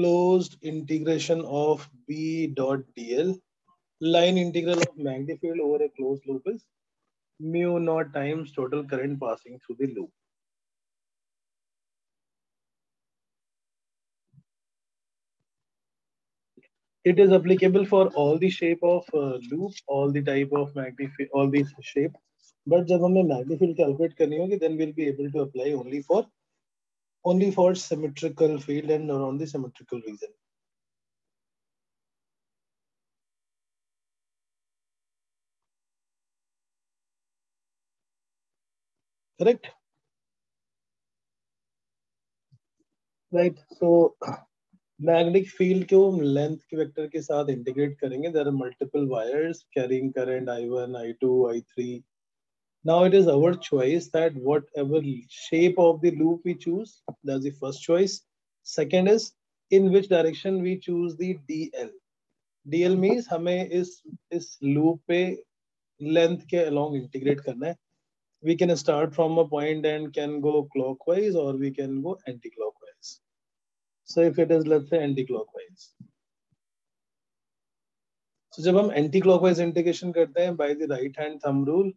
closed integration of B dot dl. Line integral of magnetic field over a closed loop is mu naught times total current passing through the loop. It is applicable for all the shape of loop, all the type of magnetic field, all these shape. But जब हमें magnetic field calculate करनी होगी, then we'll be able to apply only for symmetrical field and around the symmetrical region. Correct? Right. So magnetic field को length के vector के साथ integrate करेंगे. There are multiple wires carrying current I1, I2, I3. Now it is our choice that whatever shape of the loop we choose, that's the first choice. Second is in which direction we choose the DL. DL means हमें इस loop पे length के along integrate करना है. We can start from a point and can go clockwise or we can go anti-clockwise. So if it is, let's say, anti-clockwise. So जब हम anti-clockwise integration करते हैं by the right hand thumb rule,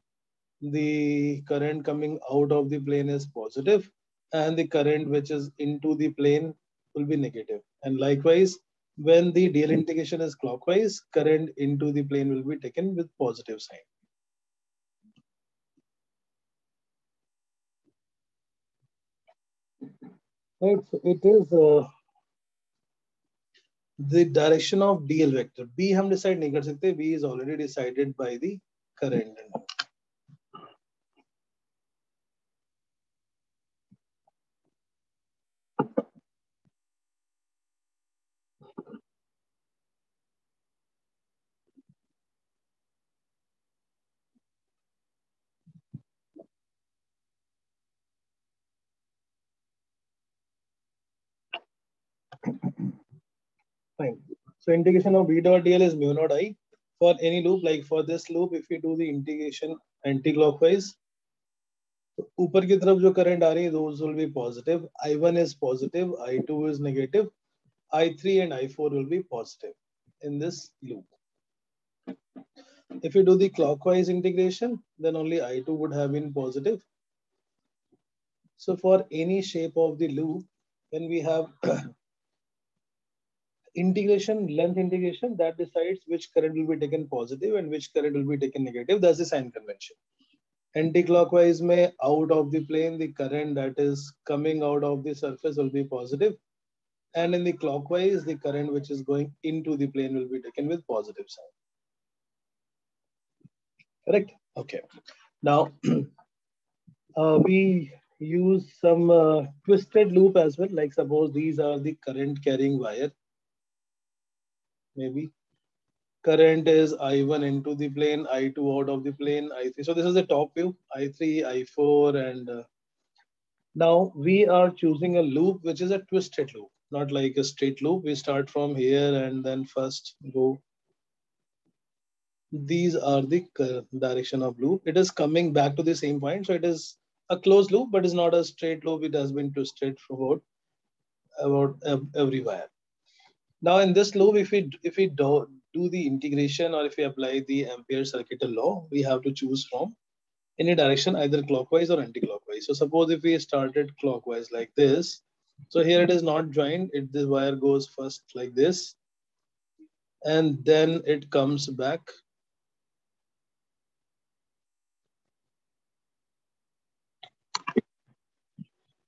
the current coming out of the plane is positive and the current which is into the plane will be negative. And likewise, when the DL integration is clockwise, current into the plane will be taken with positive sign. Right, so it is the direction of DL vector. B हम decide नहीं कर सकते. B is already decided by the current. Fine. So integration of B dot dl is mu naught I for any loop. Like for this loop, if we do the integration anti-clockwise, तो ऊपर की तरफ जो current आ रही है, those will be positive. I1 is positive, I2 is negative, I3 and I4 will be positive in this loop. If you do the clockwise integration, then only I2 would have been positive. So for any shape of the loop, when we have integration, length integration, that decides which current will be taken positive and which current will be taken negative. That's the sign convention. Anti-clockwise may out of the plane, the current that is coming out of the surface will be positive. And in the clockwise, the current which is going into the plane will be taken with positive sign. Correct? Okay. Now, we use some twisted loop as well. Like suppose these are the current carrying wire. Maybe current is I1 into the plane, I2 out of the plane, I3. So this is the top view, I3, I4, and now we are choosing a loop which is a twisted loop, not like a straight loop. We start from here and then first go. These are the direction of loop. It is coming back to the same point. So it is a closed loop, but it's not a straight loop. It has been twisted for about every wire. Now in this loop, if we do the integration or if we apply the Ampere circuital law, we have to choose from any direction, either clockwise or anti-clockwise. So suppose if we started clockwise like this, so here it is not joined. The wire goes first like this, and then it comes back.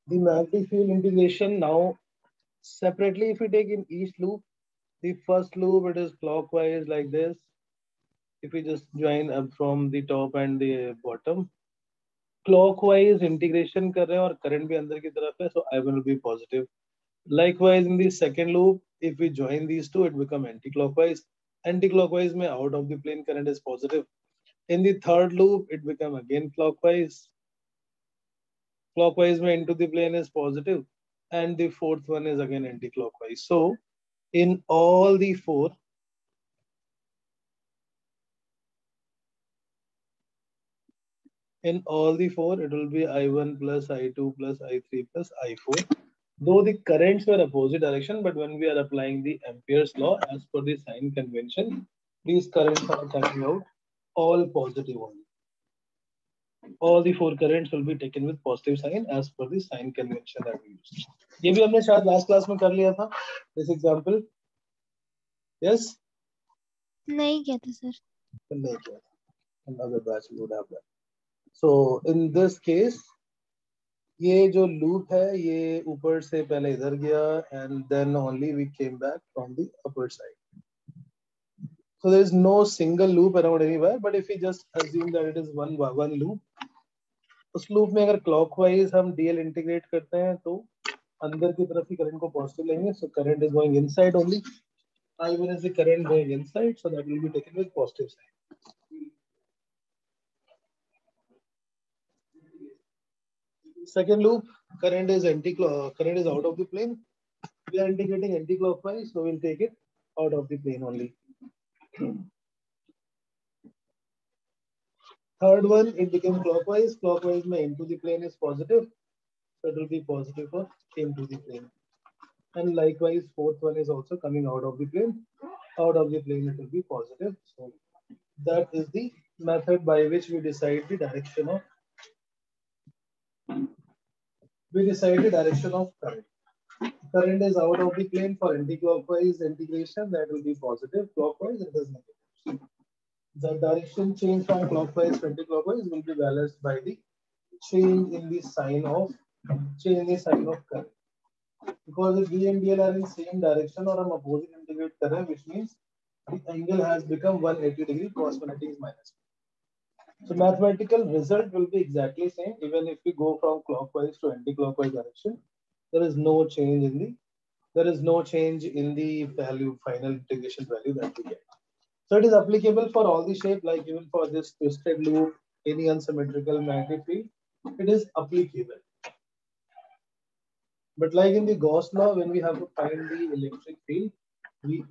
The magnetic field integration now separately, if we take in each loop, the first loop it is clockwise like this. If we just join up from the top and the bottom, clockwise integration कर रहे हैं और current भी अंदर की तरफ है, so I1 will be positive. Likewise in the second loop, if we join these two, it become anti-clockwise. Anti-clockwise में out of the plane current is positive. In the third loop, it become again clockwise. Clockwise में into the plane is positive, and the fourth one is again anti-clockwise. So in all the four, it will be I1 plus I2 plus I3 plus I4. Though the currents were opposite direction, but when we are applying the Ampere's law as per the sign convention, these currents are coming out all positive only. All the four currents will be taken with positive sign as per the sign convention that we used. ये भी हमने शायद last class में कर लिया था. This example, yes? नहीं किया था सर. नहीं किया था. Another batch would have done. So in this case, ये जो loop है ये ऊपर से पहले इधर गया and then only we came back from the upper side. So there is no single loop around anywhere, but if we just assume that it is one loop, उस लूप में अगर क्लॉकवाइज हम डीएल इंटीग्रेट करते हैं तो अंदर की तरफ ही करंट को पॉजिटिव लेंगे. So current is going inside only. I1 is the current going inside, so that will be taken with positive sign. Second loop, current is out of the plane. We are integrating anti-clockwise, so we'll take it out of the plane only. Third one, it became clockwise. Clockwise mein into the plane is positive, so it will be positive for into the plane. And likewise, fourth one is also coming out of the plane. Out of the plane, it will be positive. So that is the method by which we decide the direction of current. Current is out of the plane for anti-clockwise integration, that will be positive. Clockwise, it is negative. The direction change from clockwise to anti-clockwise will be balanced by the change in the sign of current. Because if V and DL are in same direction or हम opposite integrate कर रहे हैं, which means the angle has become 180 degree, cos 180 is minus. So mathematical result will be exactly same even if we go from clockwise to anti-clockwise direction. There is no change in the value, final integration value that we get. So it is applicable for all the shape, like even for this twisted loop, any unsymmetrical magnetic field, it is applicable. But like in the Gauss law, when we have to find the electric field, we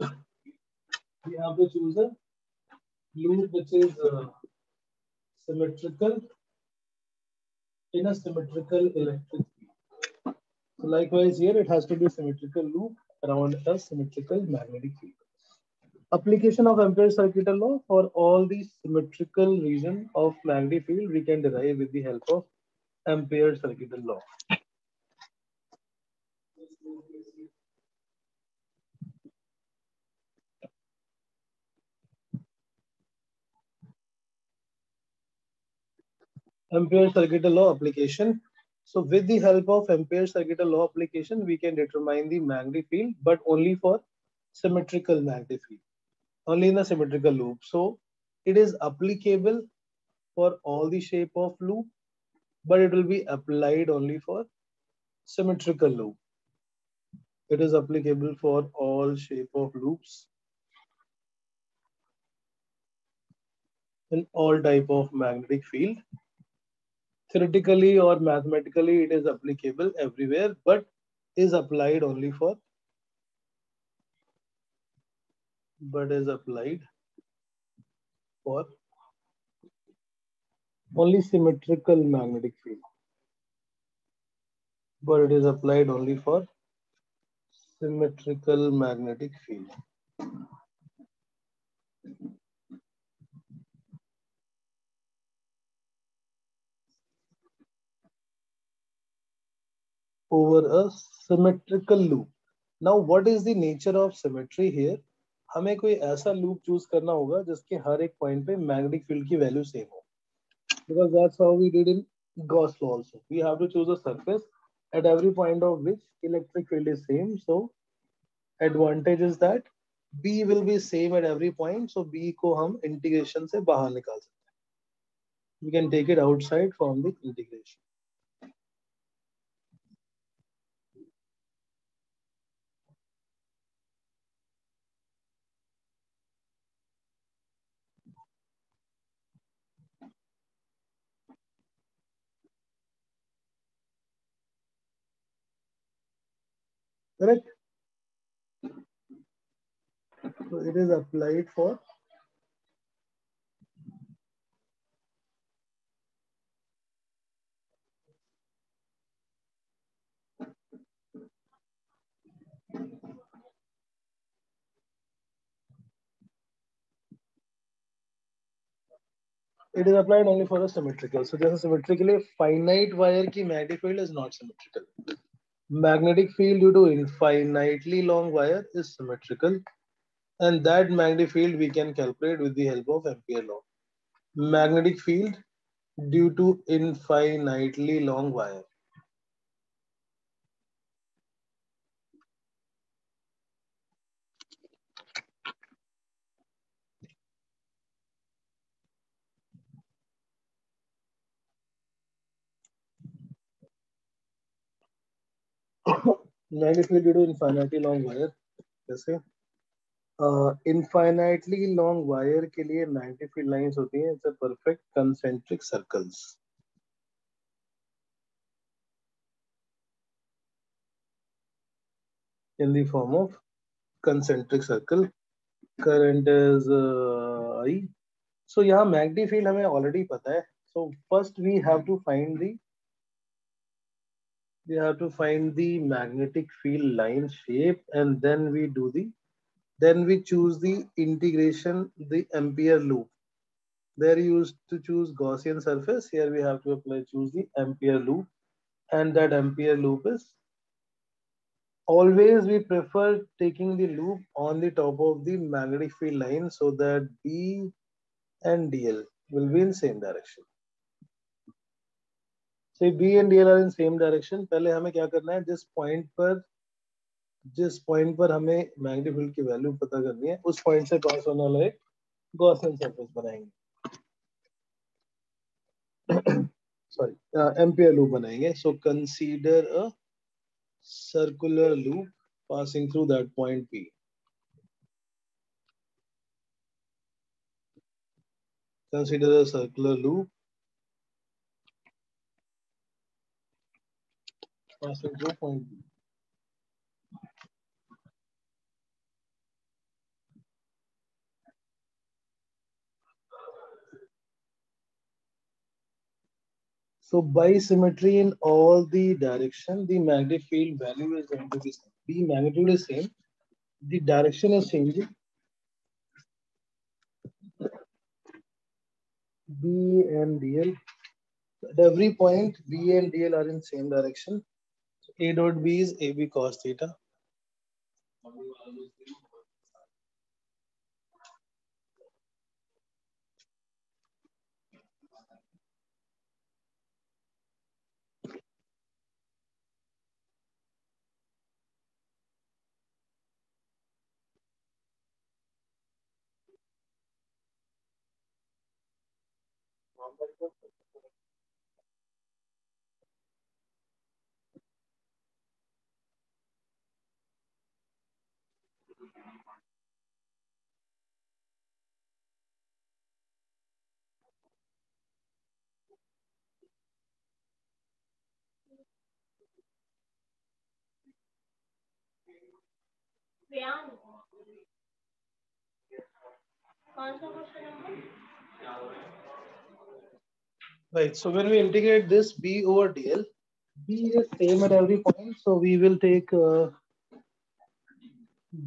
have to choose a loop which is symmetrical in a symmetrical electric field. So likewise here, it has to be a symmetrical loop around a symmetrical magnetic field. Application of Ampere's circuital law for all the symmetrical region of magnetic field we can derive with the help of Ampere's circuital law. Ampere's circuital law application. So with the help of Ampere's circuital law application, we can determine the magnetic field, but only for symmetrical magnetic field, only in a symmetrical loop. So it is applicable for all the shape of loop, but it will be applied only for symmetrical loop. It is applicable for all shape of loops in all type of magnetic field. Theoretically or mathematically, it is applicable everywhere, but is applied only for only symmetrical magnetic field. But it is applied only for symmetrical magnetic field. Over a symmetrical loop. Now, what is the nature of symmetry here? हमें कोई ऐसा loop choose करना होगा जिसके हर एक point पे magnetic field की value same हो. Because that's how we did in Gauss law also. We have to choose a surface at every point of which electric field is same. So advantage is that B will be same at every point. So B को हम integration से बाहर निकाल सकते हैं. We can take it outside from the integration. Correct? So it is applied for It is applied only for a symmetrical. So जैसे symmetrically finite wire की magnetic field is not symmetrical. Magnetic field due to infinitely long wire is symmetrical, and that magnetic field we can calculate with the help of Ampere law. Magnetic field due to infinitely long wire. Magnetic field due to infinitely long wire. जैसे infinitely long wire के लिए magnetic field lines होती हैं it's a perfect concentric circles in the form of concentric circle. Current is I. So यहाँ magnetic field हमें already पता है. So first we have to find the magnetic field line shape, and then we choose the integration, the Ampere loop. There you used to choose Gaussian surface. Here we have to choose the Ampere loop, and that Ampere loop is always we prefer taking the loop on the top of the magnetic field line so that B and DL will be in same direction. So B and DL are in same direction. पहले हमें क्या करना है, जिस point पर हमें magnetic field की value पता करनी है उस पॉइंट से पास होने वाला एक गॉसियन सरफेस बनाएंगे. सॉरी एम्पियर लूप बनाएंगे. So consider a circular loop passing through that point P. Consider a circular loop passing through point P. So by symmetry in all the direction, the magnetic field value is going to be same. The magnitude is same, the direction is changing. B and DL. At every point, B and DL are in same direction. So A dot B is AB cos theta. Right. So when we integrate this B over DL, B is same at every point. So we will take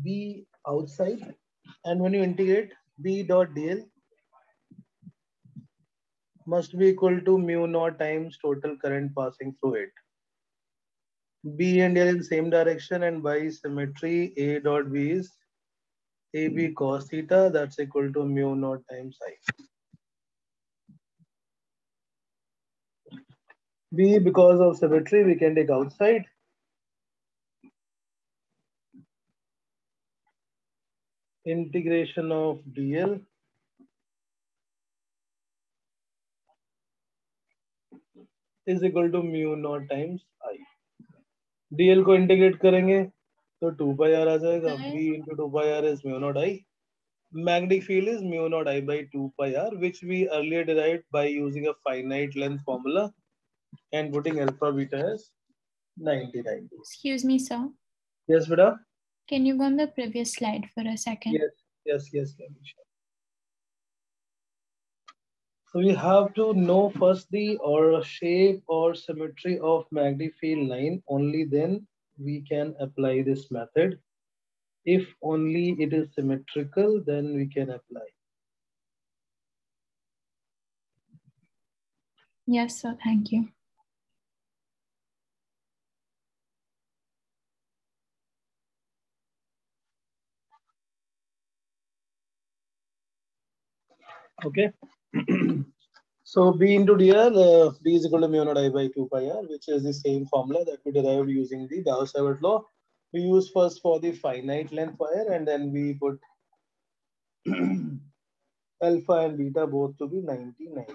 B outside, and when you integrate B dot DL must be equal to mu naught times total current passing through it. B and L in same direction, and by symmetry A dot B is AB cos theta, that's equal to mu naught times I. B, because of symmetry, we can take outside. Integration of DL is equal to mu naught times I. DL को integrate करेंगे तो 2 pi r आ जाएगा. B into 2 pi r is mu naught I. Magnetic field is mu naught I by 2 pi r, which we earlier derived by using a finite length formula and putting alpha beta as 99. Excuse me, sir. Yes, beta. Can you go on the previous slide for a second? Yes. Kanisha. So we have to know first the or shape or symmetry of magnetic field line. Only then we can apply this method. If only it is symmetrical, then we can apply. Yes, sir. Thank you. Okay. So B into dr, B is equal to mu naught I by 2 pi r, which is the same formula that we derived using the Gauss-Seibert law. We use first for the finite length wire, and then we put alpha and beta both to be 99.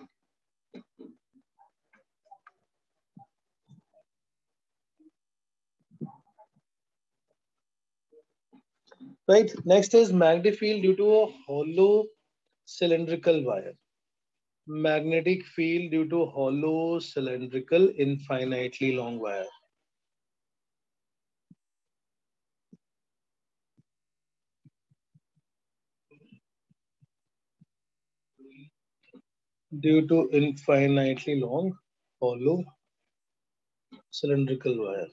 Right. Next is magnetic field due to a hollow cylindrical wire. Magnetic field due to hollow cylindrical infinitely long wire. Due to infinitely long hollow cylindrical wire.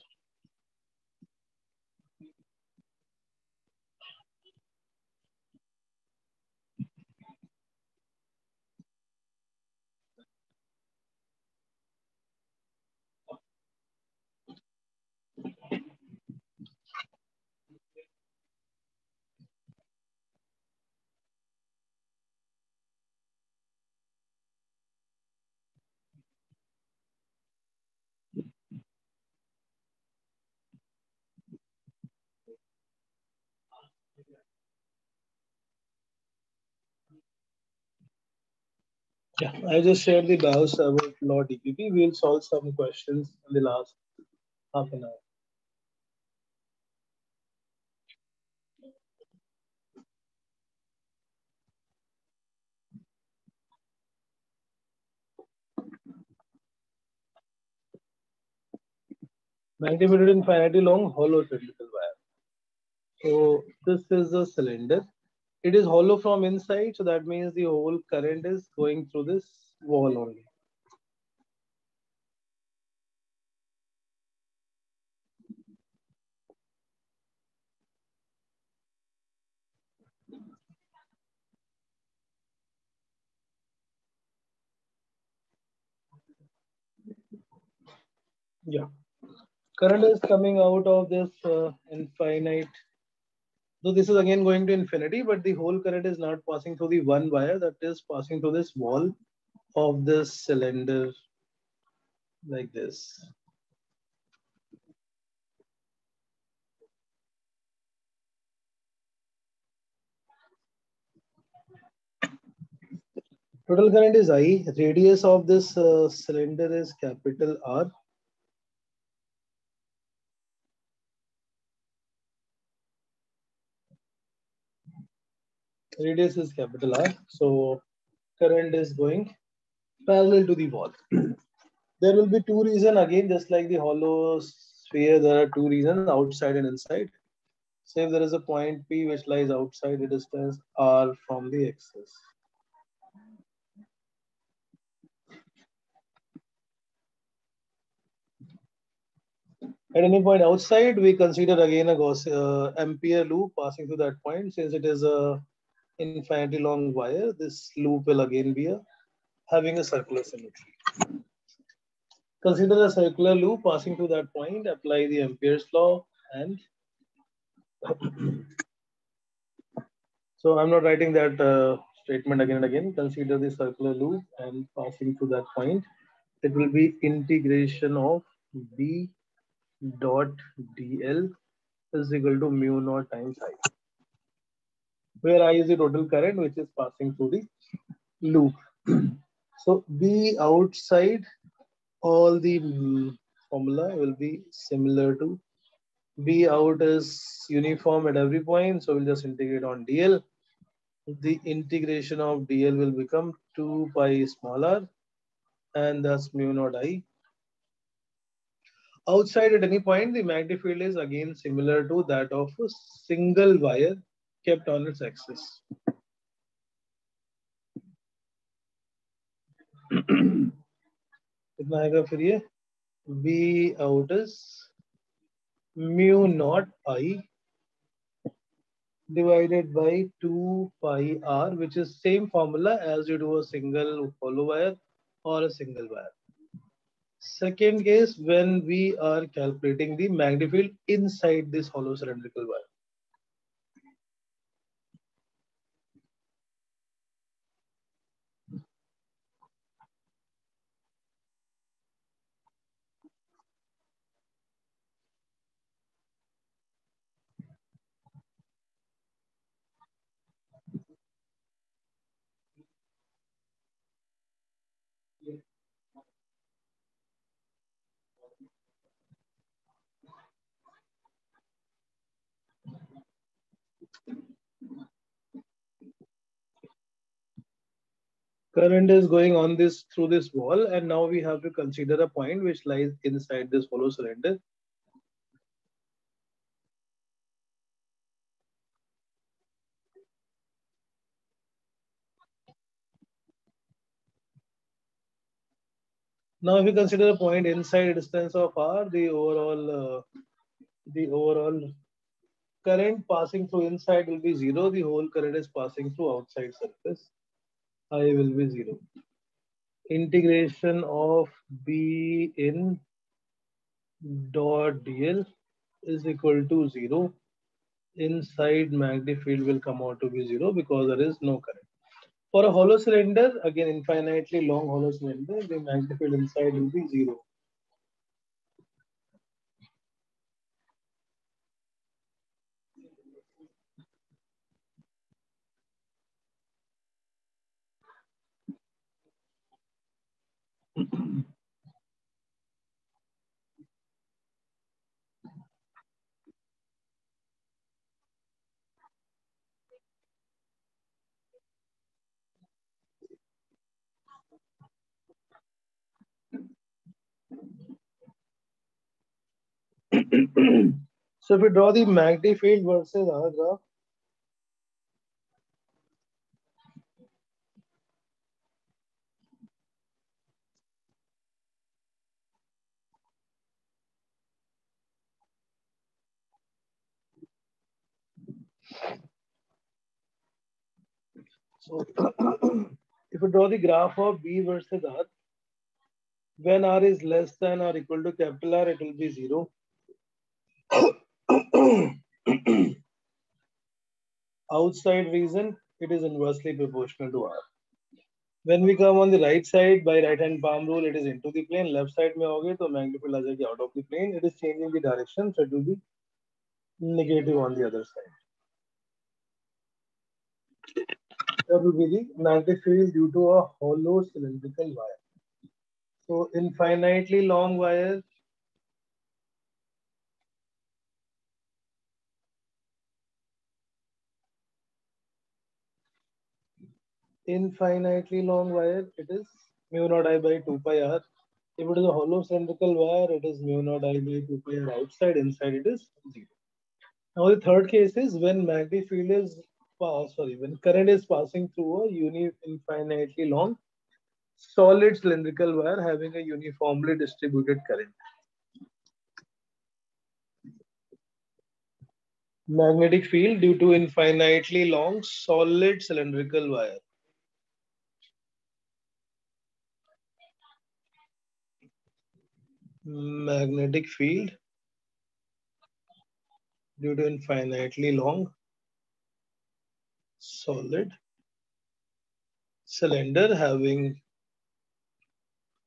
Yeah, I just shared the Gauss-Seibert law DPP. We'll solve some questions in the last half an hour. Magnetic field infinitely long hollow cylindrical wire. So this is a cylinder. It is hollow from inside, so that means the whole current is going through this wall only. Yeah. Current is coming out of this infinite. So this is again going to infinity, but the whole current is not passing through the one wire, that is passing through this wall of this cylinder like this. Total current is I. Radius of this cylinder is capital R. Radius is capital R. So current is going parallel to the wall. There will be two reasons again, just like the hollow sphere, there are two reasons, outside and inside. Say if there is a point P which lies outside the distance R from the axis. At any point outside, we consider again a Gauss Ampere loop passing through that point. Since it is a infinitely long wire, this loop will again be having a circular symmetry. Consider a circular loop passing through that point, apply the Ampere's law, and so I'm not writing that statement again and again. Consider the circular loop and passing through that point. It will be integration of B dot dl is equal to mu naught times I, where I is the total current which is passing through the loop. So B outside, all the formula will be similar to B out is uniform at every point, so we'll just integrate on dl. The integration of dl will become 2 pi small r, and thus mu naught I. Outside at any point, the magnetic field is again similar to that of a single wire kept on its axis. कितना आएगा फिर ये? V out is mu naught I divided by 2 pi r, which is same formula as you do a single hollow wire or a single wire. Second case, when we are calculating the magnetic field inside this hollow cylindrical wire. Current is going on this through this wall, and now we have to consider a point which lies inside this hollow cylinder. Now, if we consider a point inside a distance of r, the overall current passing through inside will be zero. The whole current is passing through outside surface. I will be zero. Integration of B in dot dl is equal to zero. Inside magnetic field will come out to be zero because there is no current. For a hollow cylinder, again infinitely long hollow cylinder, the magnetic field inside will be zero. So if we draw the magnetic field versus our graph, so if we draw the graph of B versus R, when R is less than or equal to capital R, it will be zero. Outside region, it is inversely proportional to R. When we come on the right side, by right hand palm rule, it is into the plane. Left side में होगे तो magnetic field आ जाएगी out of the plane. It is changing the direction, so it will be negative on the other side. That will be the magnetic field due to a hollow cylindrical wire. So infinitely long wire, it is mu naught I by 2 pi r. If it is a hollow cylindrical wire, it is mu naught I by 2 pi r outside. Inside it is 0. Now the third case is when magnetic field is when current is passing through a infinitely long solid cylindrical wire having a uniformly distributed current. Magnetic field due to infinitely long solid cylindrical wire. Magnetic field due to infinitely long solid cylinder having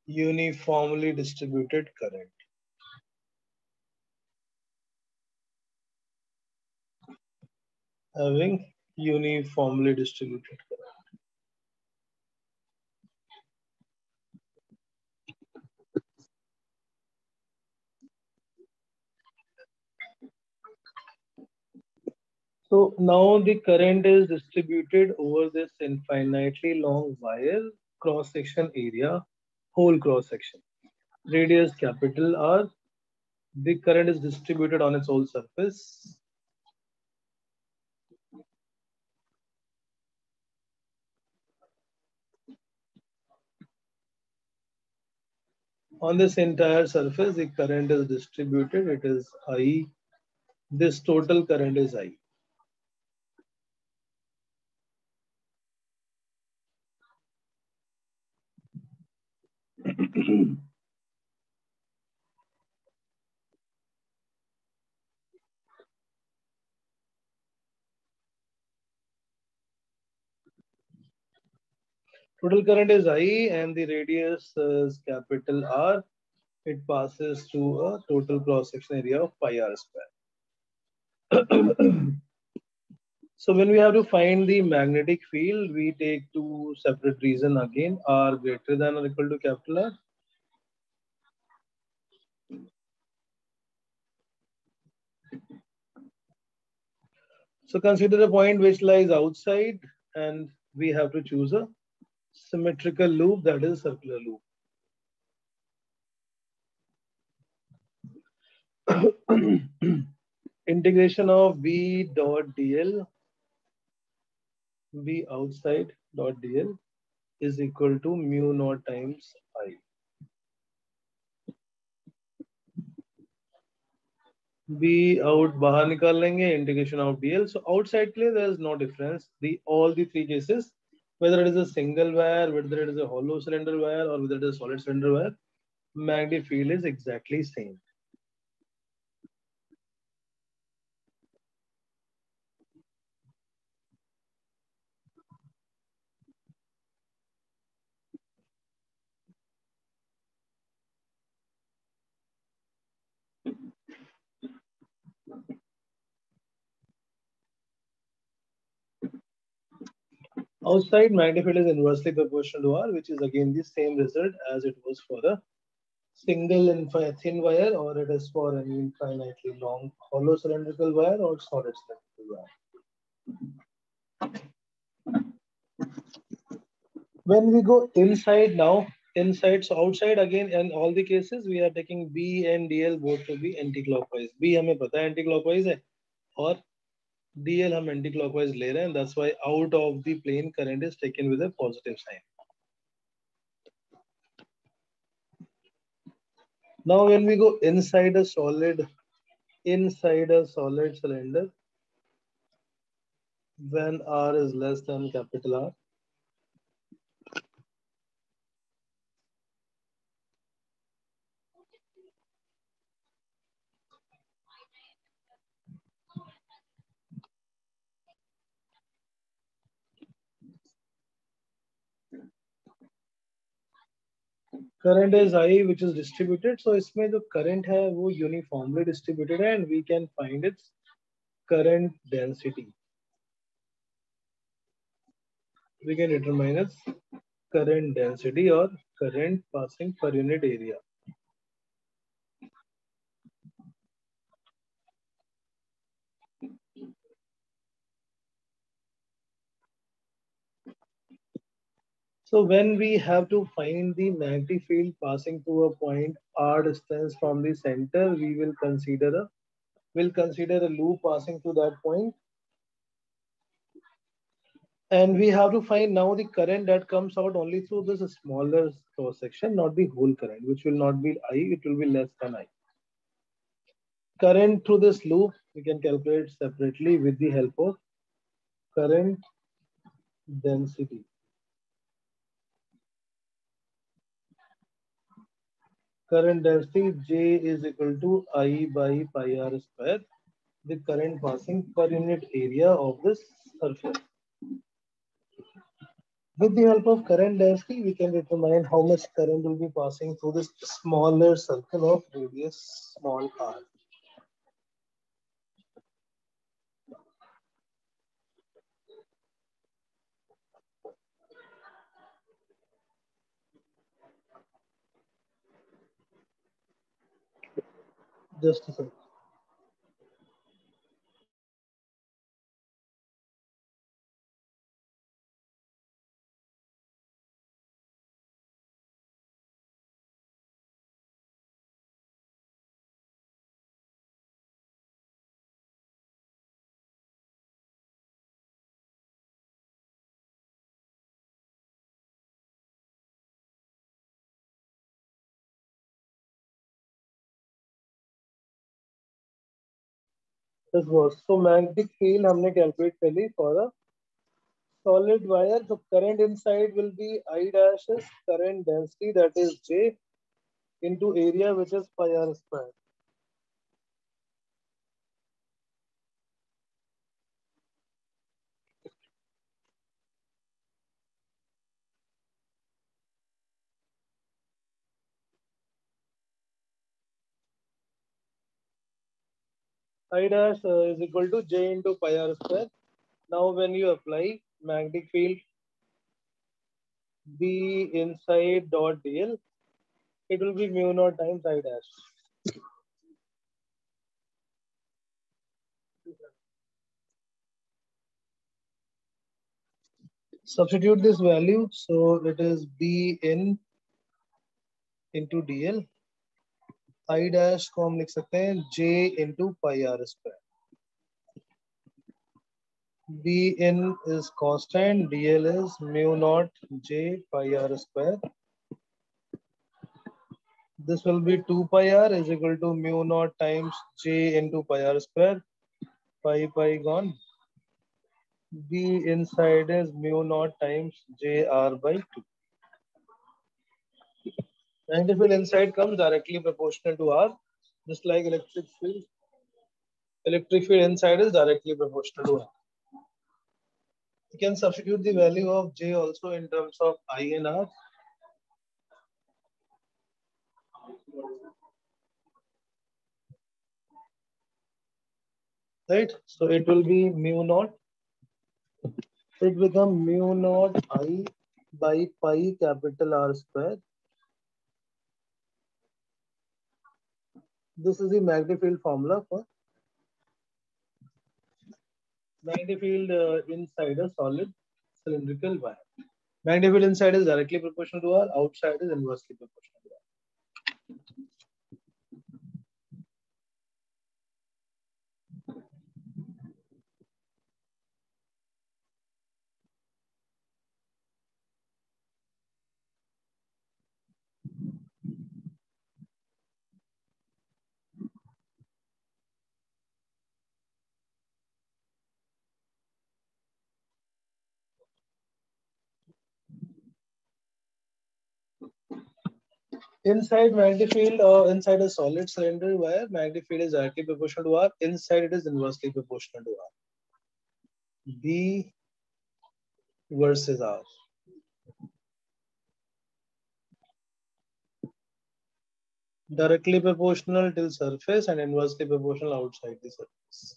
uniformly distributed current. Having uniformly distributed current. So now the current is distributed over this infinitely long wire cross section area, whole cross section. Radius capital R. The current is distributed on its whole surface. On this entire surface, the current is distributed. It is I. This total current is I. Total current is I and the radius is capital R. It passes through a total cross-section area of pi r square. So when we have to find the magnetic field, we take two separate reasons again, R greater than or equal to capital R. So consider a point which lies outside and we have to choose a symmetrical loop, that is circular loop. Integration of V dot dl, V outside dot dl is equal to mu naught times I. V out बाहर निकाल लेंगे, integration of dl. So outside के लिए there is no difference. All the three cases, whether it is a single wire, whether it is a hollow cylinder wire, or whether it is a solid cylinder wire, magnetic field is exactly same. Outside magnetic field is inversely proportional to R, which is again the same result as it was for a single thin wire, or it is for an infinitely long hollow cylindrical wire or solid cylindrical wire. When we go inside now, inside, so outside again, in all the cases, we are taking B and DL both to be anti-clockwise. B हमें पता है anti-clockwise है, और DL हम anti-clockwise ले रहे हैं, and that's why out of the plane current is taken with a positive sign. Now when we go inside a solid cylinder, when R is less than capital R, current is I, which is distributed. So इसमें जो current है वो uniformly distributed है, and we can find its current density. We can determine its current density or current passing per unit area. So when we have to find the magnetic field passing through a point r distance from the center, we will consider a loop passing through that point. And we have to find now the current that comes out only through this smaller cross section, not the whole current, which will not be I, it will be less than I. Current through this loop, we can calculate separately with the help of current density. Current density J is equal to I by pi r square, the current passing per unit area of this surface. With the help of current density, we can determine how much current will be passing through this smaller circle of radius small r. Just a second. This was so magnetic field हमने calculate कर ली for a solid wire. The current inside will be I dash is current density, that is J, into area, which is pi r square. I dash is equal to J into pi r square. Now when you apply magnetic field B inside dot dl, it will be mu naught times I dash. Substitute this value, so it is B in into dl. I dash को हम लिख सकते हैं J into pi r square. B in is constant, dl is mu naught J pi r square. This will be 2 pi r is equal to mu naught times J into pi r square. Pi gone. B inside is mu naught times J r by 2. Magnetic field inside comes directly proportional to R, just like electric field. Electric field inside is directly proportional to R. You can substitute the value of J also in terms of I and R. Right? So it will be mu naught. It becomes mu naught I by pi capital R square. This is the magnetic field formula for magnetic field inside a solid cylindrical wire. Magnetic field inside is directly proportional to R, outside is inversely proportional to R. Inside magnetic field or inside a solid cylinder wire, magnetic field is directly proportional to R. Inside it is inversely proportional to R. B versus R. Directly proportional till surface and inversely proportional outside the surface.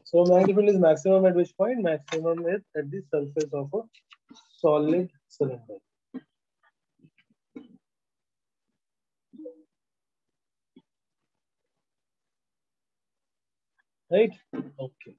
So magnetic field is maximum at which point? Maximum is at the surface of a solid cylinder. Right? Okay.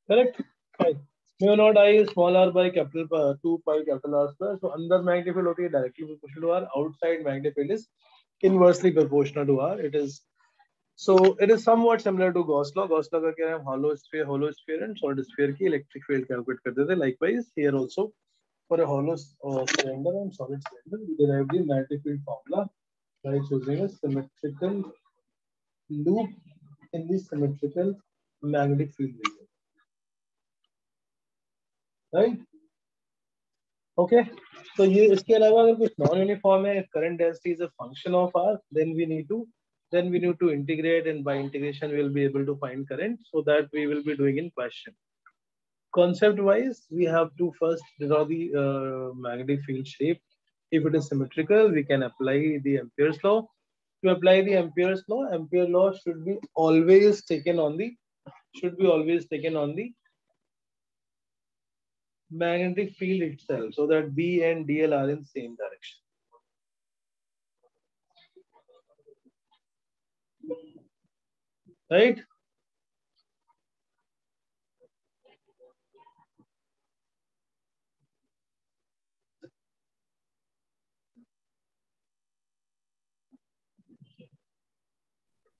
Correct? Right. Mu naught I is small r by capital 2 pi capital R square. So under magnetic field होती है directly proportional to R. Outside magnetic field is inversely proportional to R. It is somewhat similar to Gauss law. Gauss law का क्या है? Hollow sphere and solid sphere की electric field calculate करते थे. Likewise here also for a hollow cylinder and solid cylinder we derive the magnetic field formula by choosing a symmetrical loop in the symmetrical magnetic field region. Right? Okay. So ये इसके अलावा अगर कुछ non uniform है, current density is a function of R, then we need to integrate, and by integration we will be able to find current. So that we will be doing in question. Concept wise, we have to first draw the magnetic field shape. If it is symmetrical, we can apply the Ampere's law. To apply the Ampere's law, Ampere law should be always taken on the magnetic field itself, so that B and dl are in same direction. Right?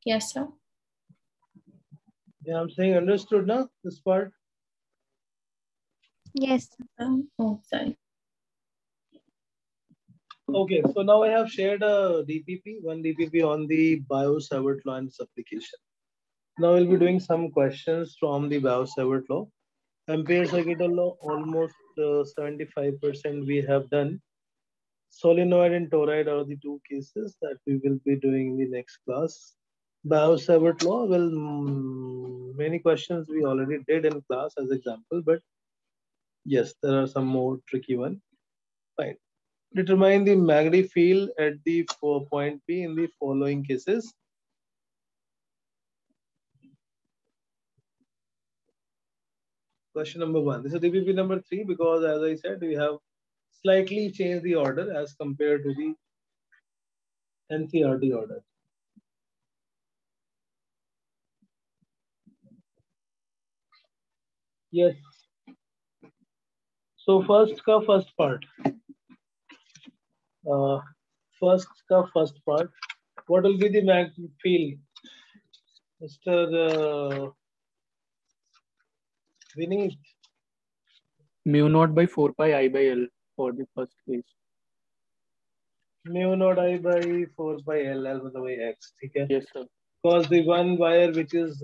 Yes, sir. Yeah, I'm saying understood now this part. Yes. Oh, sorry. Okay, so now I have shared a DPP, one DPP on the Biot-Savart law and its application. Now we'll be doing some questions from the Biot-Savart law. Ampere circuit law, almost 75% we have done. Solenoid and toroid are the two cases that we will be doing in the next class. Biot-Savart law, well, many questions we already did in class as example, but yes, there are some more tricky ones. Fine. Determine the magnetic field at the point P in the following cases. Question number 1. This is DPP number 3 because, as I said, we have slightly changed the order as compared to the NCERT order. Yes. So first part. First part. What will be the magnetic field, Mr. Vineet? Mu naught by 4 pi I by L for the first case. Mu naught I by 4 by L, L by X. Okay? Yes, sir. Because the one wire which is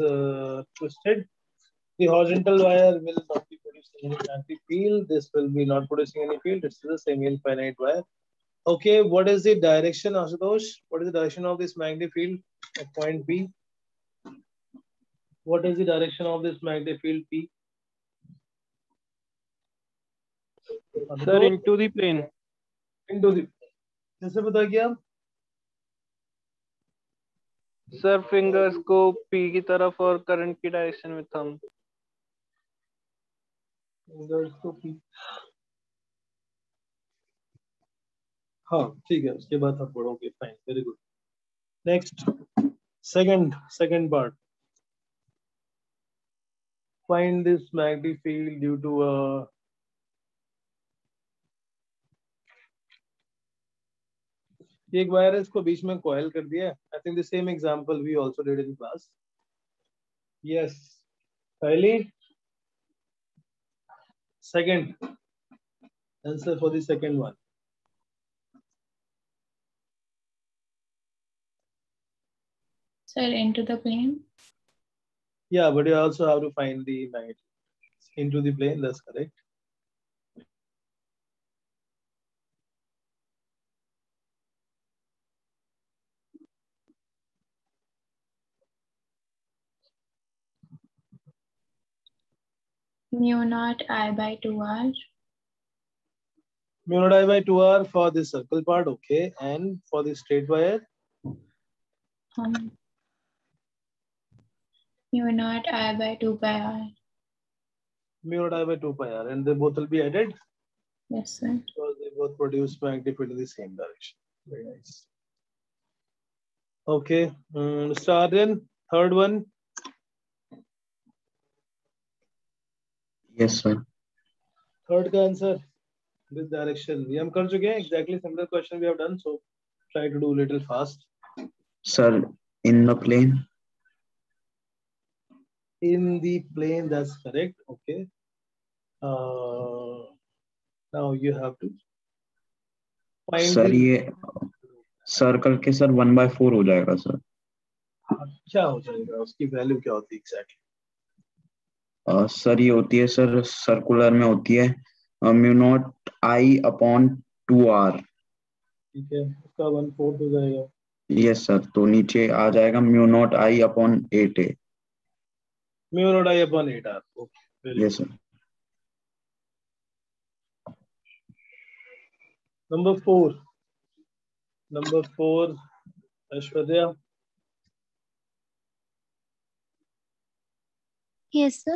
twisted, the horizontal wire will not be producing any magnetic field. This will be not producing any field. This is a semi-infinite wire. Okay, what is the direction, Ashutosh? What is the direction of this magnetic field at point P? What is the direction of this magnetic field P? Sir, into the plane. Into the. कैसे पता किया? Sir fingers को P की तरफ और current की direction में thumb. Fingers को P. हाँ ठीक है, उसके बाद आप पढ़ोगे. Fine, very good. Next, second part. Find this magnetic field due to a एक वायर है, इसको बीच में कॉइल कर दिया है. I think the same example we also did in class. Yes, पहली second answer for the second one. Sir, into the plane. Yeah, but you also have to find the magnetic into the plane. That's correct. Mu naught I by 2R. Mu naught I by 2R for the circle part, okay. And for the straight wire? Mu naught I by 2 pi R. Mu naught I by 2 pi R. And they both will be added? Yes, sir. Because they both produce magnetic field in the same direction. Very nice. Okay, Mr. Aryan, third one. Yes, sir. Third का answer, this direction. We have कर चुके हैं. Exactly similar question we have done. So try to do a little fast. Sir, in the plane. In the plane, that's correct. Okay. Now you have to find. Sir, ये circle के sir 1/4 हो जाएगा sir. क्या हो जाएगा, उसकी value क्या होती है एग्जैक्टली? सर ये होती है सर, सर्कुलर में होती है mu naught I upon 2R. ठीक है, उसका 1/4 हो जाएगा. यस सर, तो नीचे आ जाएगा mu naught I upon 8A. Mu naught I upon 8R. Okay, yes sir. Number 4 Aishwarya. Yes, sir.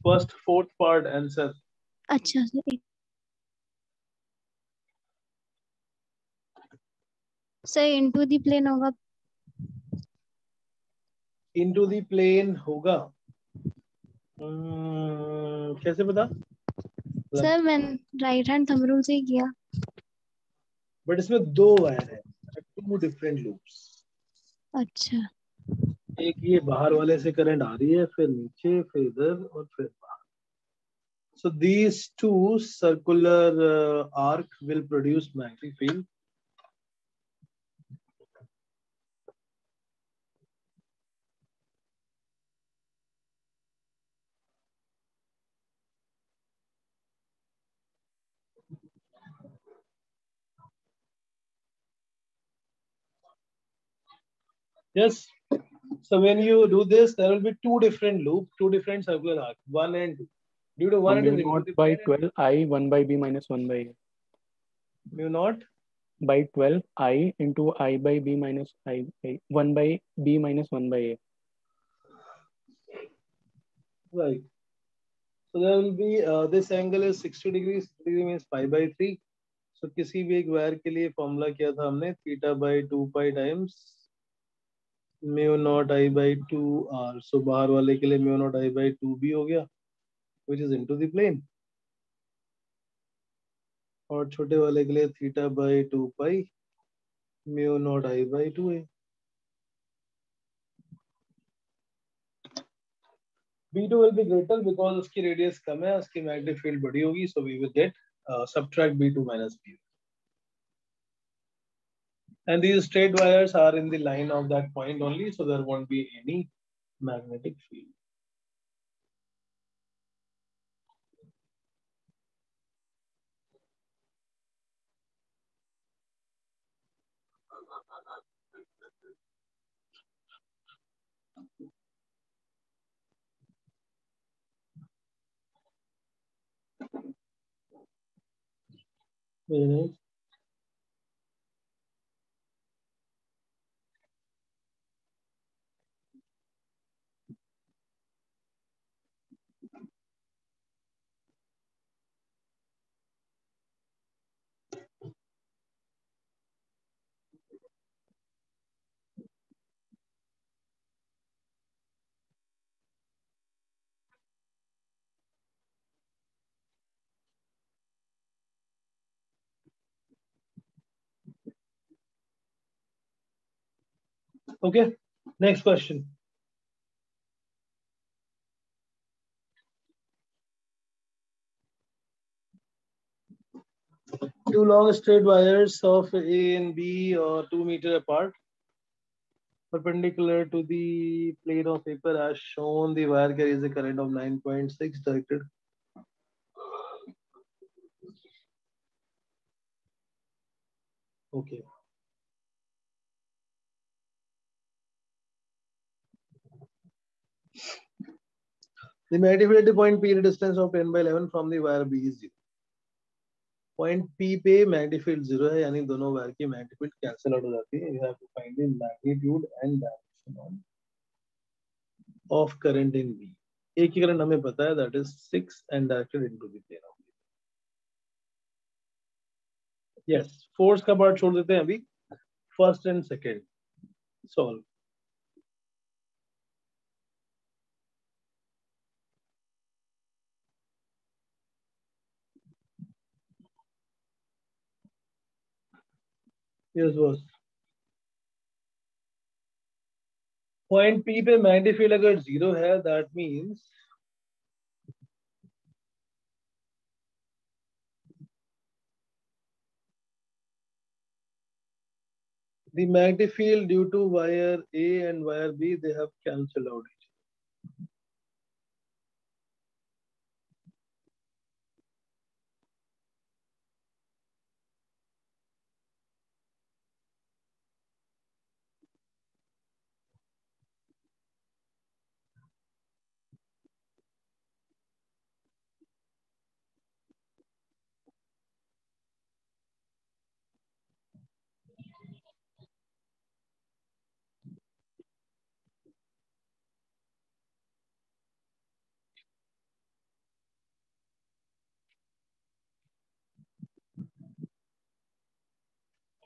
First, fourth part answer. अच्छा sir. Sir into the plane होगा. Into the plane होगा. कैसे पता? सर मैंने right hand thumb rule से ही किया. But इसमें दो वायर है, 2 different loops. अच्छा. एक ये बाहर वाले से करंट आ रही है, फिर नीचे, फिर इधर और फिर बाहर. So these two circular arc will produce magnetic field. Yes. So when you do this, there will be two different loops, two different circular arcs, 1 and 2. Due to 1, it mu is into naught the by plane. 12 I 1 by b minus 1 by a. Mu naught By 12 I into I by b minus I 1 by b minus 1 by a. Right. So there will be this angle is 60 degrees. 60 degree means pi by 3. So किसी भी एक wire के लिए formula किया था हमने theta by 2 pi times mu naught I by 2 R. So बाहर वाले के लिए म्यू नॉट आई बाई 2 भी हो गया which is into the plane. और छोटे वाले के लिए theta by 2 pi mu naught I by 2 है. B2 will be greater because उसकी रेडियस कम है, उसकी मैग्नेटिक फील्ड बड़ी होगी, so we will get subtract B2 minus B. And these straight wires are in the line of that point only, so there won't be any magnetic field. Very nice. Okay, next question. Two long straight wires of A and B or 2 meter apart, perpendicular to the plane of paper as shown. The wire carries a current of 9.6 directed. Okay. The magnetic field at the point P, the distance of 10 by 11 from the wire B is 0. Point P पे magnetic field 0 है, यानी दोनों wire की magnetic field cancel out हो जाती है. You have to find the magnitude and direction of current in B. एक ही current हमें पता है, that is 6 and directed into the plane of B. Yes, force का part छोड़ देते हैं अभी. First and second. Solve. Yes, boss. Point P पे magnetic field अगर 0 है, that means the magnetic field due to wire A and wire B, they have cancelled out.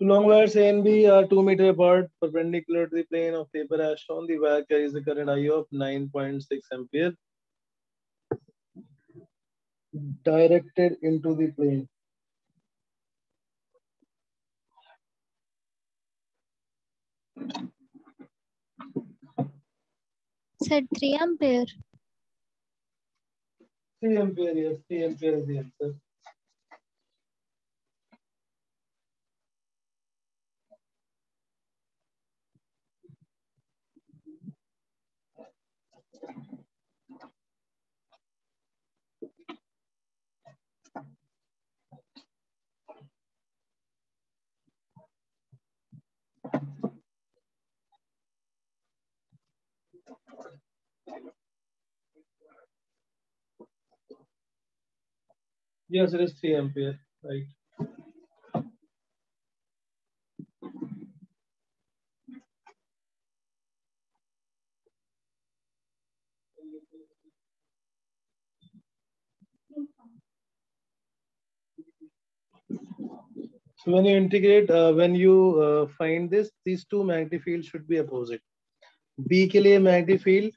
Two long wires A and B are 2 meter apart, perpendicular to the plane of paper as shown. The wire carries a current I of 9.6 ampere directed into the plane. Said 3 ampere. 3 ampere, yes, 3 ampere is the answer. Yes, it is 3 ampere, right? So when you integrate, when you find this, these two magnetic fields should be opposite. B के लिए magnetic field,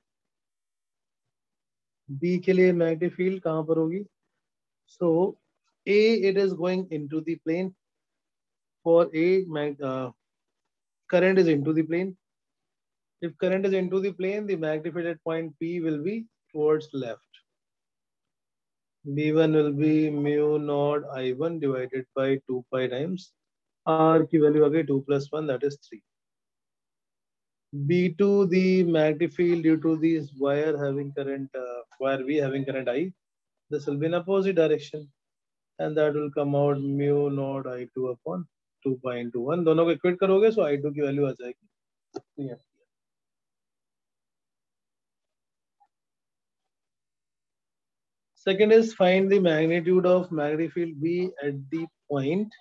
B के लिए magnetic field कहाँ पर होगी? So A, it is going into the plane. For A, current is into the plane. If current is into the plane, the magnetic field at point P will be towards left. B1 will be mu naught I1 divided by 2 pi times R की value आ गई 2 plus 1, that is 3. B2, the magnetic field due to this wire having current, wire V having current I, this will be in opposite direction, and that will come out mu naught I2 upon 2 pi into 1. दोनों को equate करोगे, so I2 की value आ जाएगी. Yeah. Second is find the magnitude of magnetic field B at the point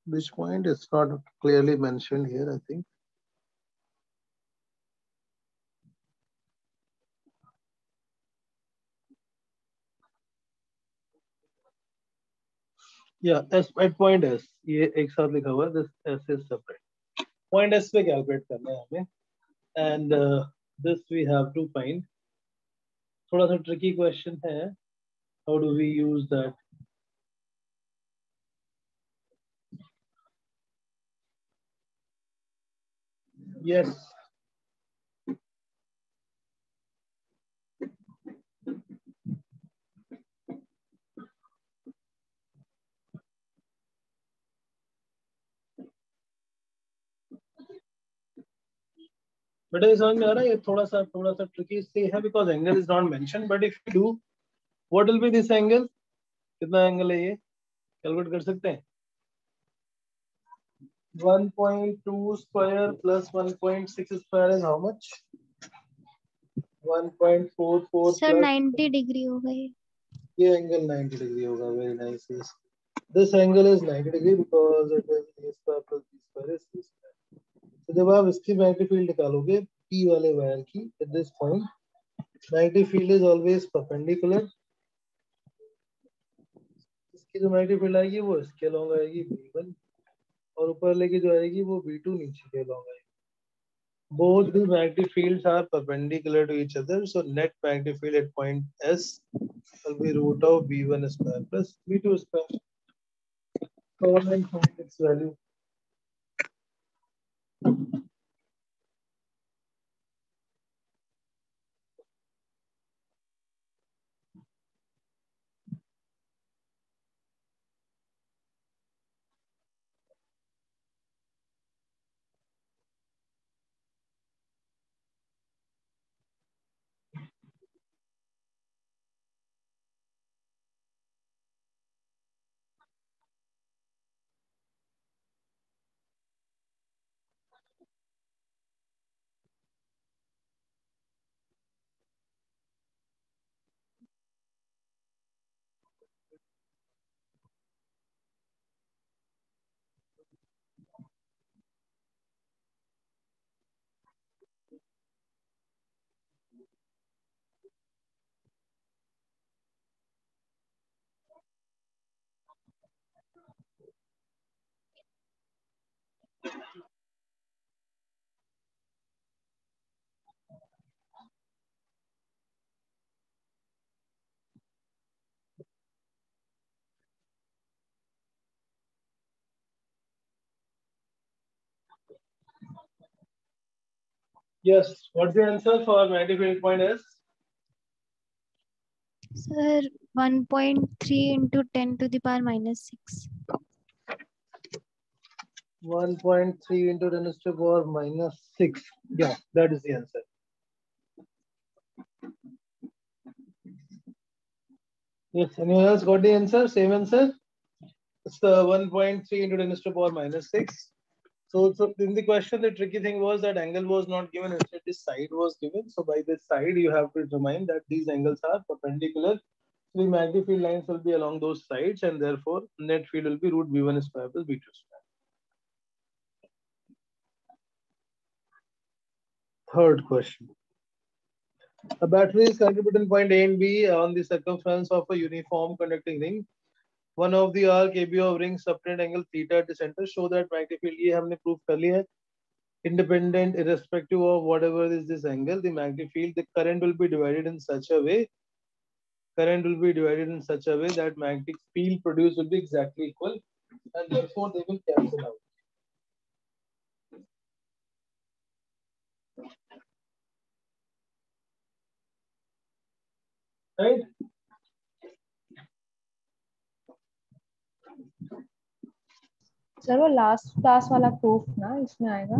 which point is not clearly mentioned here, I think. Yeah, S at point S. ये एक साथ लिखा हुआ है. This S is separate. Point S पे calculate करना है हमें, and this we have to find. थोड़ा सा tricky question है. How do we use that? Yes. बेटा ये समझ में आ रहा है? ये थोड़ा सा tricky से है because angle is not mentioned. But if you do, what will be this angle? कितना angle है ये? Calculate कर सकते हैं? 1.2 square plus 1.6 square is how much? 1.44 Sir plus 90 degree होगा ये. ये angle 90 degree होगा. Very nice. Yes. This angle is 90 degree because it is a square plus b square is c square. तो जब आप इसकी magnetic field निकालोगे P वाले वायर की at this point, magnetic field is always perpendicular. इसकी जो magnetic field आएगी वो इसके along आएगी B1 और ऊपर लेके जो आएगी वो B2 नीचे के along आएगी. Both the magnetic fields are perpendicular to each other, so net magnetic field at point S will be root of B1 square plus B2 square. So and find its value. Yes. What's the answer for magnetic field point S? Sir, 1.3 into 10 to the power minus 6. 1.3 into 10 to the power minus 6. Yeah, that is the answer. Yes, anyone else got the answer? Same answer? It's the 1.3 into 10 to the power minus 6. So in the question, the tricky thing was that angle was not given, instead this side was given. So by this side, you have to determine that these angles are perpendicular. So the magnetic field lines will be along those sides, and therefore net field will be root V1 square plus V2 square. Third question. A battery is connected between point A and B on the circumference of a uniform conducting ring. One of the arc AB of ring subtend angle theta at the center. Show that magnetic field, ये हमने proof कर लिया है. Independent, irrespective of whatever is this angle, the magnetic field, the current will be divided in such a way. Current will be divided in such a way that magnetic field produced will be exactly equal, and therefore they will cancel out. Right? Sir वो last class वाला proof ना इसमें आएगा.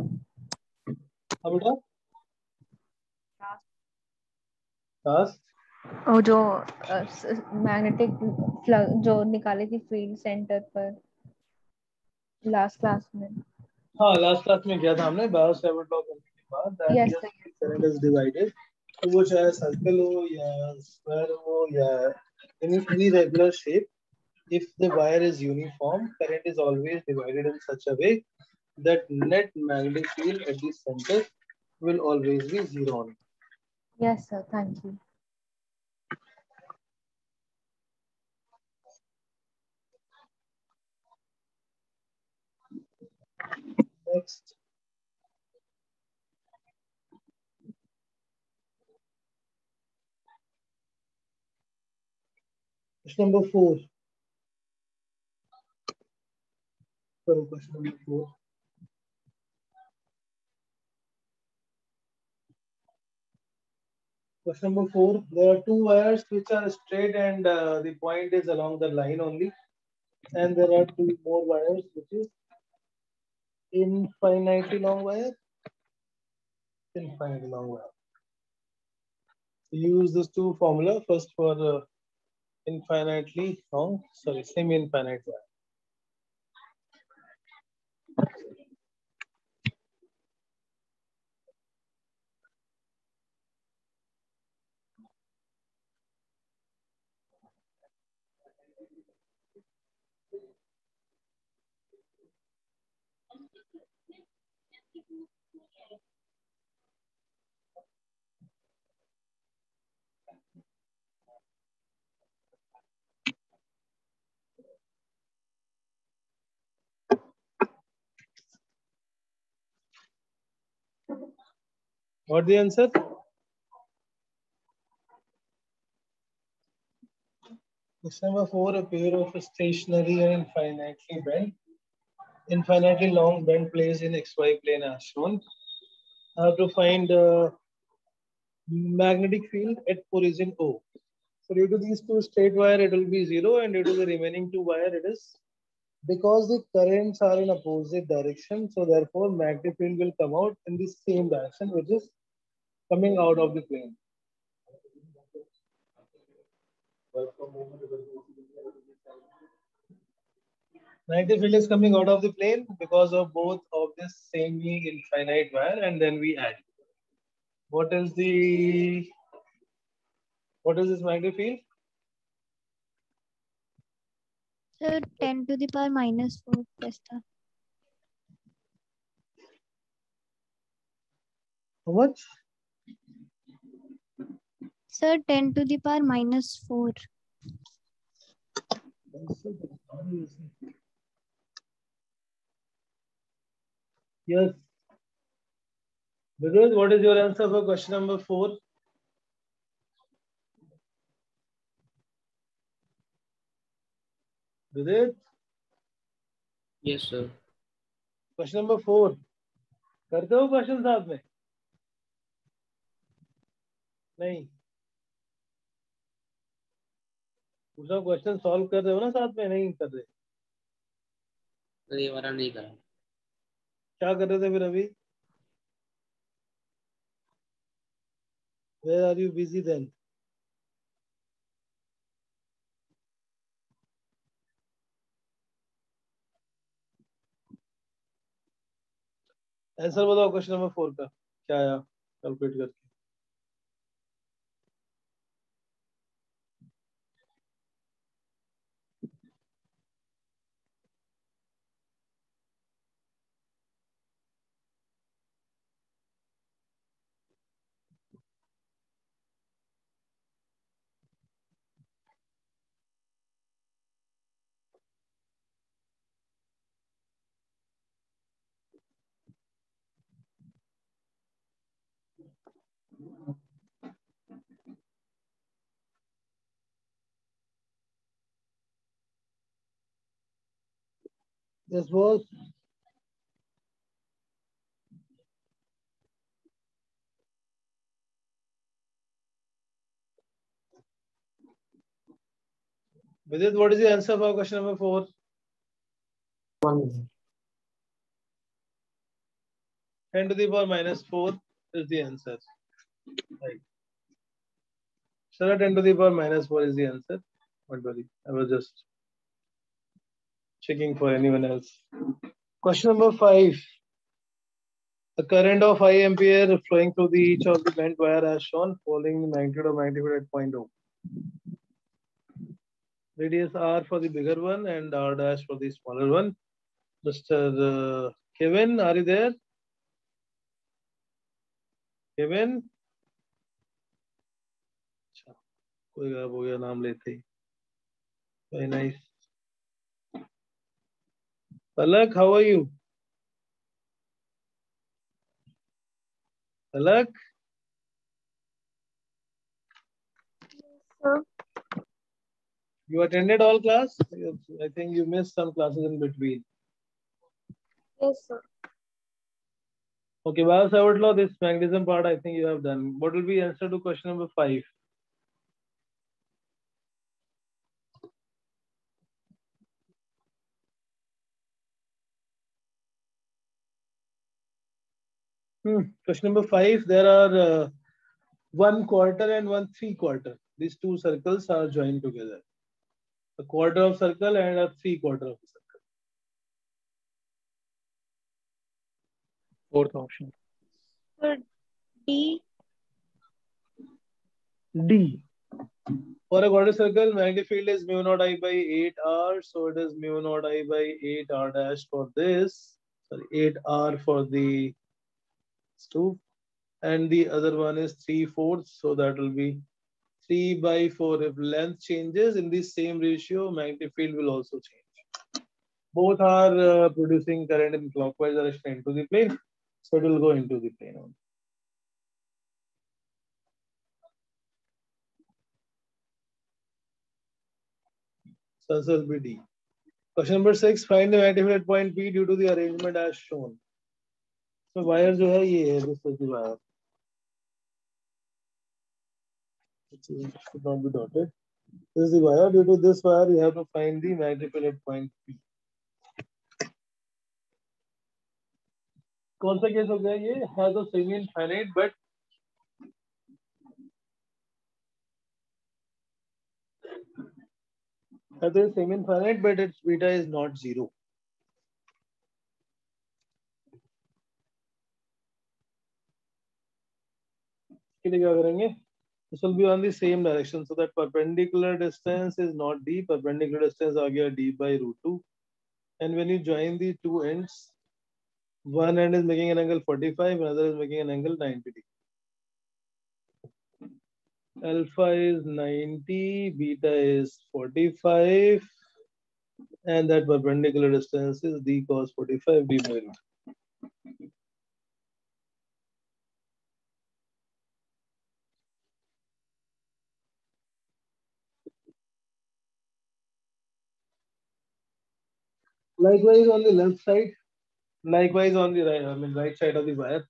हाँ बेटा. Last. और जो magnetic जो निकाली थी फील्ड सेंटर पर लास्ट क्लास में. हाँ, लास्ट क्लास में किया था हमने बायो-सेवर्ट लॉ करने के बाद that Yes, yes, sir. current is divided. तो वो चाहे सर्कल हो या स्क्वायर हो या any regular shape, if the wire is uniform, current is always divided in such a way that net magnetic field at the center will always be zero on. Yes, sir. Thank you. Next. Question number 4. Question number 4. Question number 4. There are two wires which are straight and the point is along the line only. And there are two more wires which is infinitely long wire. Infinitely long wire. So use those two formula first for infinitely long, sorry, semi-infinite wire. What the answer? Question number 4, a pair of stationary and infinitely long bent placed in XY plane as shown. I have to find magnetic field at origin O. So due to these two straight wire, it will be 0, and due to the remaining two wire, it is, because the currents are in opposite direction, so therefore magnetic field will come out in the same direction, which is coming out of the plane. Magnetic field is coming out of the plane because of both of this semi-infinite wire, and then we add. What is this magnetic field? Sir, 10 to the power minus 4 Tesla. How much? Sir, 10 to the power minus 4. Yes. Because what is your answer for question number 4? Vidit? Yes, sir. Question number 4. करते हो question साथ में? नहीं दूसरा question solve कर रहे हो ना साथ में? नहीं कर रहे? सर ये वाला नहीं करा। क्या कर रहे थे फिर अभी? Where are you busy then? Answer बताओ क्वेश्चन नंबर 4 का क्या आया कैलकुलेट करके। This was Vidit, what is the answer for question number 4? 10 to the power minus 4 is the answer. Right. Sir, 10 to the power minus 4 is the answer. Don't worry. I was just checking for anyone else. Question number 5. A current of 5 ampere flowing through each of the bent wire as shown, following the magnitude of magnitude at point O. Radius R for the bigger one and R dash for the smaller one. Mr. Kevin, are you there? Kevin? कोई गायब हो गया नाम लेते ही. Very nice. Palak, how are you? Palak? Sir. You attended all class? I think you missed some classes in between. Yes, sir. Okay, Savart law, this magnetism part I think you have done. What will be answer to question number 5? Question number 5, there are 1/4 and 1/3/4. These two circles are joined together. A quarter of circle and a 3/4 of a circle. Fourth option. Sir, D. D. For a quarter circle, magnetic field is mu naught I by 8R. So it is mu naught I by 8R dash for this. Sorry, 8R for the two. And the other one is 3/4. So that will be 3 by 4. If length changes in the same ratio, magnetic field will also change. Both are producing current in clockwise direction into the plane. So it will go into the plane only. So this will be D. Question number 6. Find the magnetic field at point P due to the arrangement as shown. So wire जो है ये है, this is the wire. It should not be dotted. This is the wire. Due to this wire, you have to find the magnetic field at point P. कौन सा case हो गया ये? Has a semi-infinite but semi-infinite but its beta is not 0. इसके लिए क्या करेंगे? This will be on the same direction, so that perpendicular distance is not D. Perpendicular distance आ गया D by root 2. And when you join the two ends, one end is making an angle 45, another is making an angle 90 degree. Alpha is 90, beta is 45, and that perpendicular distance is D cos 45 D by root. Likewise on the left side, likewise on the right, right side of the wire.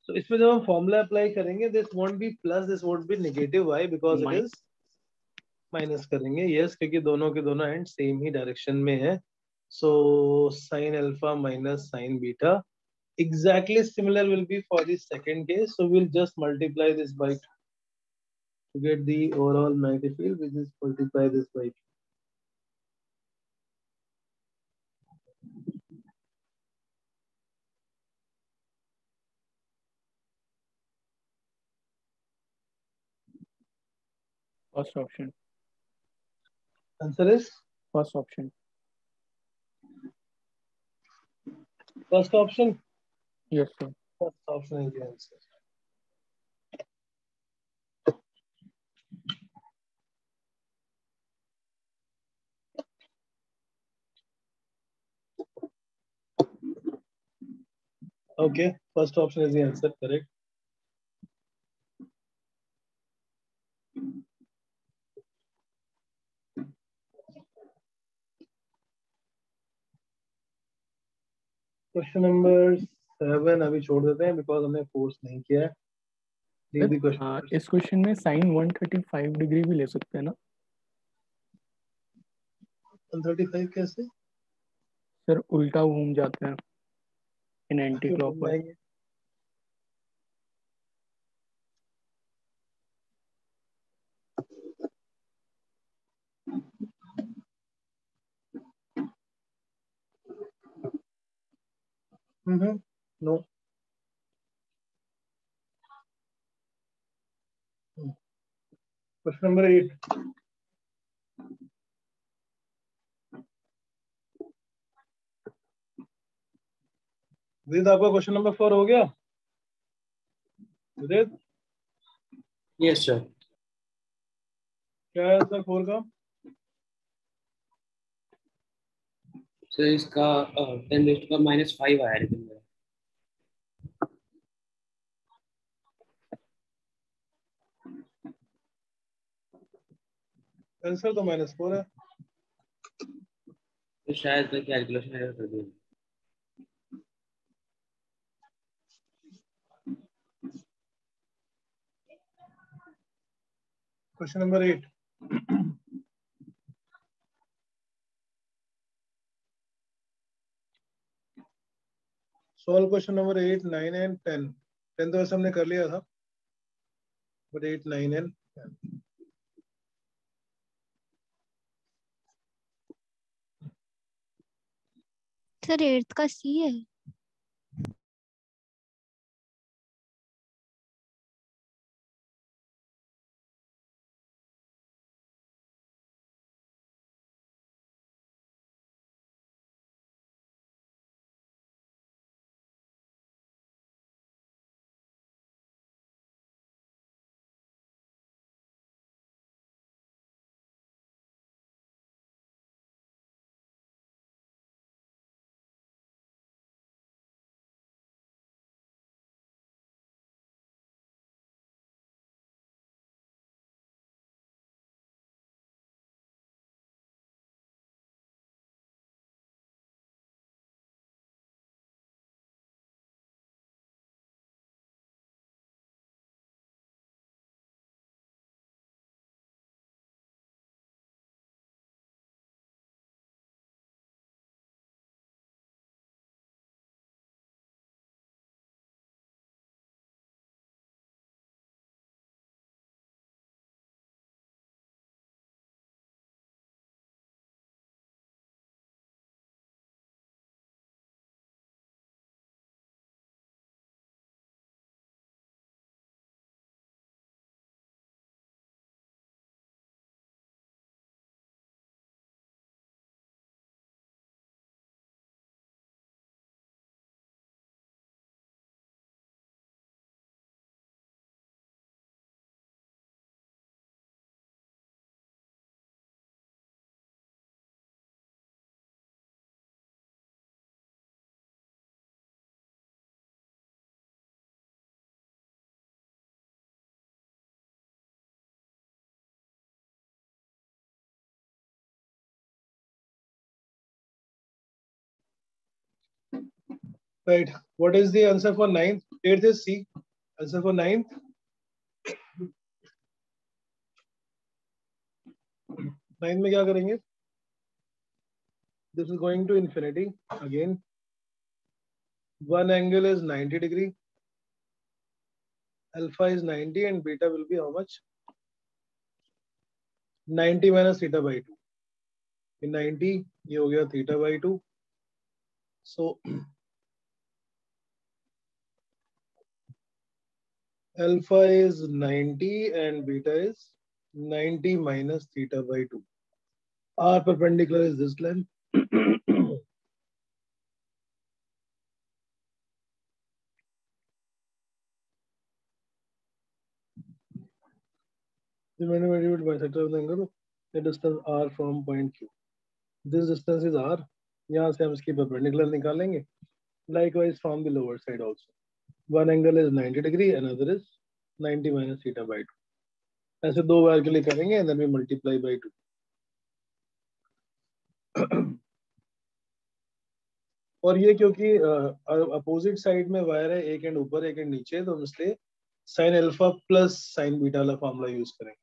So इसमें जब हम formula apply करेंगे, this won't be plus, this won't be negative, why because it is minus करेंगे, yes, क्योंकि दोनों के दोनों and same he direction में है. So sine alpha minus sign beta exactly similar will be for the second case. So we'll just multiply this by 2 to get the overall magnetic field, which is multiply this by 2. First option. Answer is First option. first option. Yes, sir. First option is the answer. Okay, first option is the answer, correct. Question number 7 अभी छोड़ देते हैं because हमने force नहीं किया है. Leave the question. इस question में साइन 135 डिग्री भी ले सकते हैं ना 135 कैसे? सर? उल्टा घूम जाते हैं इन एंटी क्यों क्लॉकवाइज. घुमाएंगे? नो. Question number 8. विद आपका क्वेश्चन नंबर 4 हो गया? With yes sir. क्या है आंसर 4 का? सर इसका 10⁻⁵ आया लेकिन मेरा. आंसर तो -4 है. तो शायद मैं कैलकुलेशन एरर कर दिया. Question number 8. Solve question number 8, 9 and 10. 10 तो वैसे हमने कर लिया था, बट 8, 9 एंड 10. सर 8th का सी है. Right. What is the answer for 9th? 8th is C. Answer for 9th. 9th में क्या करेंगे? This is going to infinity again. One angle is 90 degree. Alpha is 90 and beta will be how much? 90 minus theta by 2. In 90 ये हो गया theta by 2. So alpha is 90 and beta is 90 minus theta by 2. R perpendicular is this length. Divided by theta of the angle, the distance R from point Q. This distance is R. यहाँ से हम इसकी perpendicular निकालेंगे. Likewise from the lower side also. One angle is 90 degree, another is 90 minus theta by 2. ऐसे दो बार के लिए करेंगे and then we multiply by 2. और ये क्योंकि अपोजिट साइड में वायर है, एक एंड ऊपर एक एंड नीचे, तो हम इसलिए sine alpha plus sign beta वाला फॉर्मूला यूज करेंगे.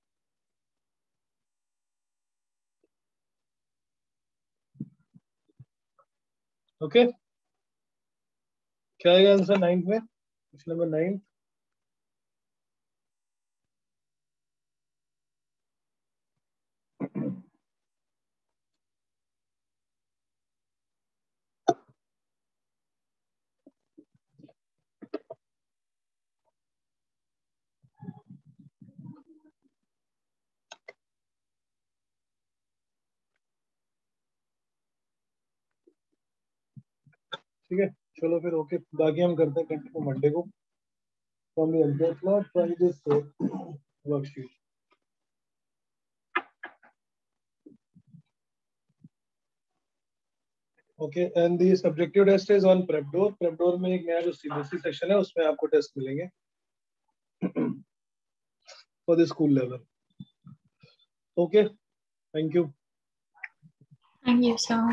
ओके, क्या आएगा आंसर 9th में? Question number 9. ठीक है, चलो फिर ओके, बाकी हम करते हैं कंटिन्यू मंडे को. From the algebra plot try this worksheet. Okay, and the subjective test is on Prepdoor. Prepdoor में एक नया जो सीबीएसई सेक्शन है उसमें आपको टेस्ट मिलेंगे for the school level. Okay, thank you. Thank you, sir.